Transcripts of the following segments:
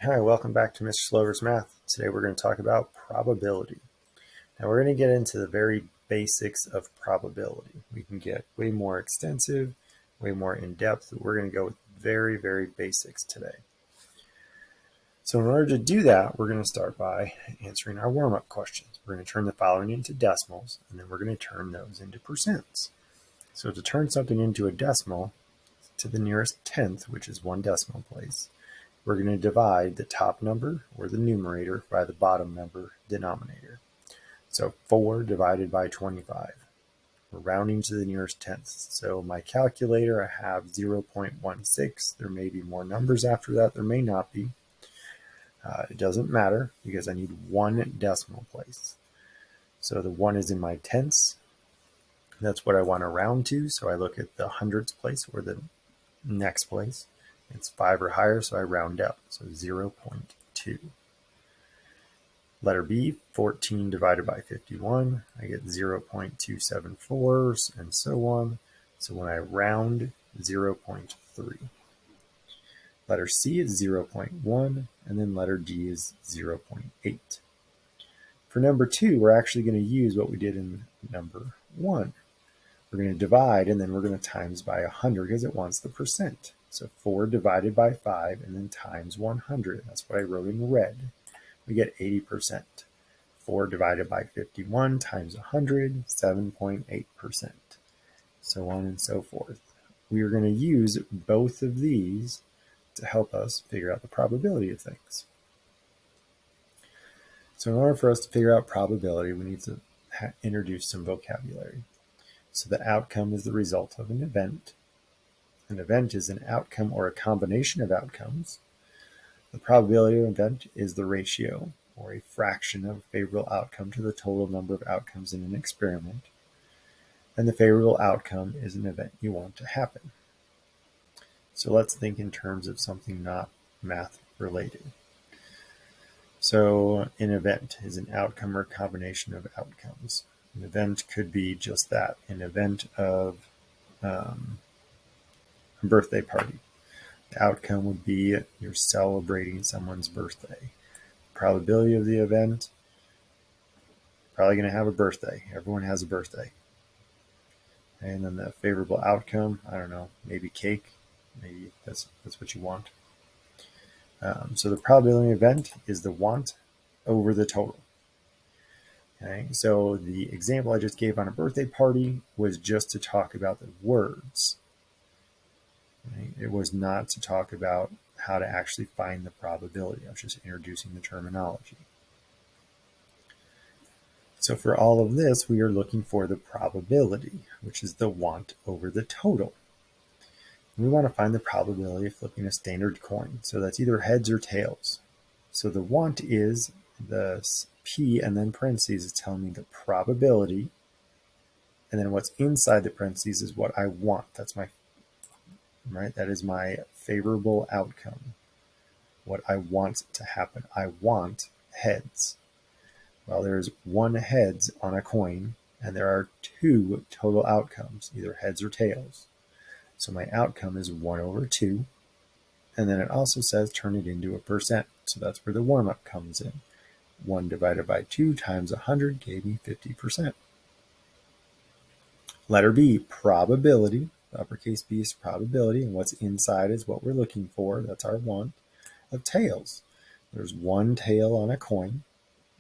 Hi, welcome back to Mr. Slover's Math. Today we're going to talk about probability. Now we're going to get into the very basics of probability. We can get way more extensive, way more in-depth. We're going to go with very, very basics today. So in order to do that, we're going to start by answering our warm-up questions. We're going to turn the following into decimals, and then we're going to turn those into percents. So to turn something into a decimal to the nearest tenth, which is one decimal place, we're going to divide the top number, or the numerator, by the bottom number, denominator. So 4 divided by 25. We're rounding to the nearest tenth. So my calculator, I have 0.16. There may be more numbers after that. There may not be. It doesn't matter because I need one decimal place. So the 1 is in my tenths. That's what I want to round to. So I look at the hundredths place or the next place. It's 5 or higher, so I round up. So 0.2. Letter B, 14 divided by 51. I get 0.274 and so on. So when I round, 0.3. Letter C is 0.1, and then letter D is 0.8. For number 2, we're actually going to use what we did in number 1. We're going to divide, and then we're going to times by 100 because it wants the percent. So 4 divided by 5 and then times 100. That's what I wrote in red. We get 80%. 4 divided by 51 times 100, 7.8%. So on and so forth. We are going to use both of these to help us figure out the probability of things. So in order for us to figure out probability, we need to introduce some vocabulary. So the outcome is the result of an event. An event is an outcome or a combination of outcomes. The probability of an event is the ratio or a fraction of a favorable outcome to the total number of outcomes in an experiment. And the favorable outcome is an event you want to happen. So let's think in terms of something not math related. So an event is an outcome or combination of outcomes. An event could be just that, an event of a birthday party. The outcome would be you're celebrating someone's birthday. Probability of the event, probably going to have a birthday. Everyone has a birthday. And then the favorable outcome, I don't know, maybe cake. Maybe that's what you want. So the probability of the event is the want over the total. Okay, so the example I just gave on a birthday party was just to talk about the words. Right? It was not to talk about how to actually find the probability. I was just introducing the terminology. So for all of this, we are looking for the probability, which is the want over the total. And we want to find the probability of flipping a standard coin. So that's either heads or tails. So the want is the P and then parentheses is telling me the probability. And then what's inside the parentheses is what I want. That's my, right? That is my favorable outcome. What I want to happen. I want heads. Well, there's one heads on a coin, and there are 2 total outcomes, either heads or tails. So my outcome is 1 over 2. And then it also says turn it into a percent. So that's where the warm-up comes in. 1 divided by 2 times 100 gave me 50%. Letter B, probability. Uppercase B is probability, and what's inside is what we're looking for. That's our want of tails. There's 1 tail on a coin,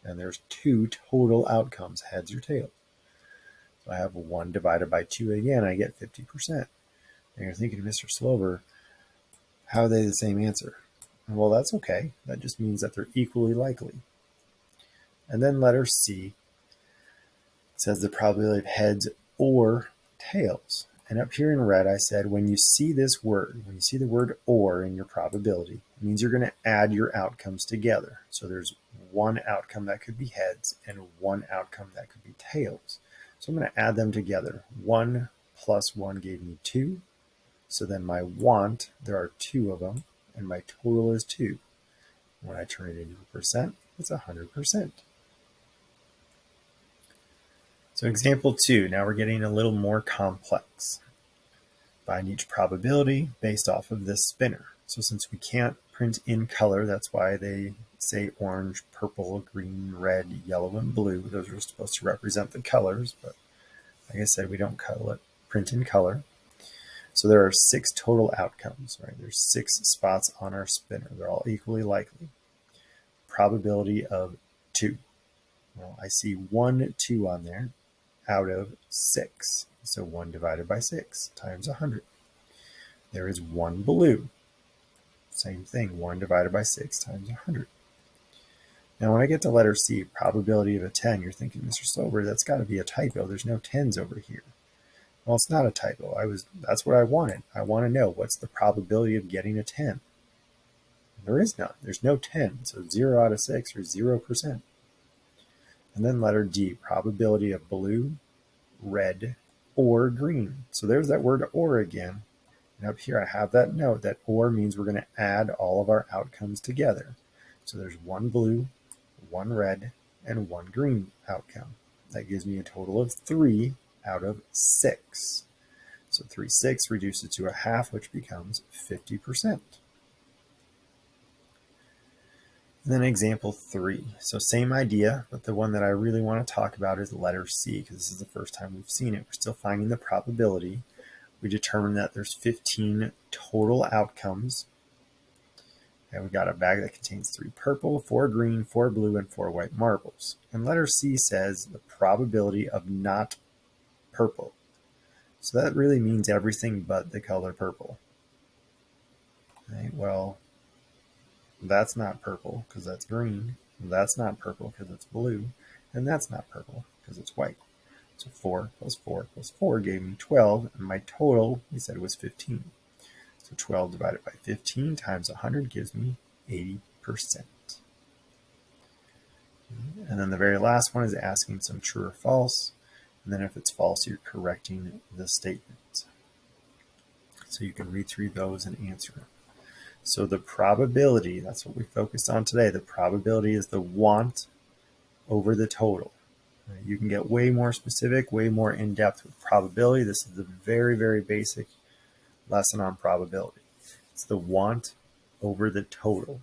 and there's 2 total outcomes, heads or tails. So I have 1 divided by 2 again, I get 50%. And you're thinking, Mr. Slover, how are they the same answer? Well, that's okay. That just means that they're equally likely. And then letter C says the probability of heads or tails. And up here in red, I said, when you see this word, when you see the word or in your probability, it means you're going to add your outcomes together. So there's 1 outcome that could be heads and 1 outcome that could be tails. So I'm going to add them together. 1 plus 1 gave me 2. So then my want, there are 2 of them, and my total is 2. When I turn it into a percent, it's 100%. So example 2, now we're getting a little more complex. Find each probability based off of this spinner. So since we can't print in color. That's why they say orange, purple, green, red, yellow, and blue. Those are supposed to represent the colors, but like I said, we don't print in color. So there are 6 total outcomes, right? There's 6 spots on our spinner. They're all equally likely. Probability of 2. Well, I see 1 2 on there out of 6. So 1 divided by 6 times 100. There is 1 blue. Same thing, 1 divided by 6 times 100. Now when I get to letter C, probability of a 10, you're thinking, Mr. Slover, that's got to be a typo. There's no 10s over here. Well, it's not a typo. That's what I wanted. I want to know what's the probability of getting a 10. There is none. There's no 10. So 0 out of 6 or 0%. And then letter D, probability of blue, red, or green. So there's that word or again. And up here I have that note that or means we're going to add all of our outcomes together. So there's 1 blue, 1 red, and 1 green outcome. That gives me a total of 3 out of 6. So 3/6 reduces to a half, which becomes 50%. And then example 3. So same idea, but the one that I really want to talk about is letter C, because this is the first time we've seen it. We're still finding the probability. We determined that there's 15 total outcomes. And we've got a bag that contains 3 purple, 4 green, 4 blue, and 4 white marbles. And letter C says the probability of not purple. So that really means everything but the color purple. Right, well, that's not purple because that's green. That's not purple because it's blue. And that's not purple because it's white. So 4 plus 4 plus 4 gave me 12. And my total, we said, was 15. So 12 divided by 15 times 100 gives me 80%. And then the very last one is asking some true or false. And then if it's false, you're correcting the statement. So you can read through those and answer it. So the probability, that's what we focused on today. The probability is the want over the total. You can get way more specific, way more in-depth with probability. This is the very, very basic lesson on probability. It's the want over the total.